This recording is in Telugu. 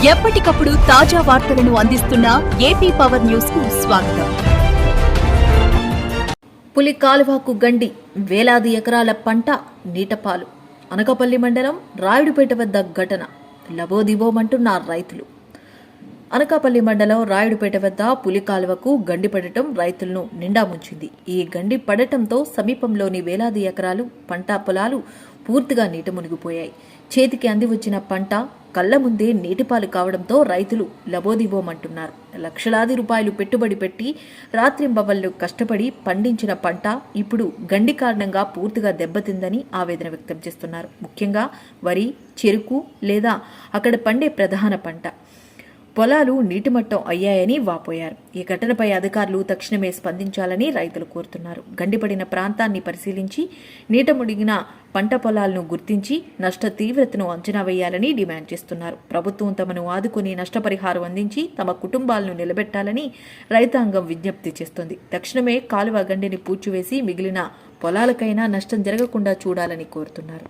ఎప్పటికప్పుడు తాజా వార్తలను అందిస్తున్న ఏపీ పవర్ న్యూస్ కు స్వాగతం. పులి కాలువకు గండి, వేలాది ఎకరాల పంట నీటపాలు. అనకాపల్లి మండలం రాయుడుపేట వద్ద ఘటన, లబోదిబోమంటున్న రైతులు. అనకాపల్లి మండలం రాయుడుపేట వద్ద పులి కాలువకు గండి పడటం రైతులను నిండా ముంచింది. ఈ గండి పడటంతో సమీపంలోని వేలాది ఎకరాలు పంట పొలాలు పూర్తిగా నీట మునిగిపోయాయి. చేతికి అంది వచ్చిన పంట కళ్ల ముందే నీటిపాలు కావడంతో రైతులు లబోదిబోమంటున్నారు. లక్షలాది రూపాయలు పెట్టుబడి పెట్టి రాత్రింబవళ్లు కష్టపడి పండించిన పంట ఇప్పుడు గండి కారణంగా పూర్తిగా దెబ్బతిందని ఆవేదన వ్యక్తం చేస్తున్నారు. ముఖ్యంగా వరి, చెరుకు లేదా అక్కడ పండే ప్రధాన పంట పొలాలు నీటిమట్టం అయ్యాయని వాపోయారు. ఈ ఘటనపై అధికారులు తక్షణమే స్పందించాలని రైతులు కోరుతున్నారు. గండిపడిన ప్రాంతాన్ని పరిశీలించి నీట మునిగిన పంట పొలాలను గుర్తించి నష్ట తీవ్రతను అంచనా వేయాలని డిమాండ్ చేస్తున్నారు. ప్రభుత్వం తమను ఆదుకుని నష్టపరిహారం అందించి తమ కుటుంబాలను నిలబెట్టాలని రైతాంగం విజ్ఞప్తి చేస్తోంది. తక్షణమే కాలువ గండిని పూడ్చివేసి మిగిలిన పొలాలకైనా నష్టం జరగకుండా చూడాలని కోరుతున్నారు.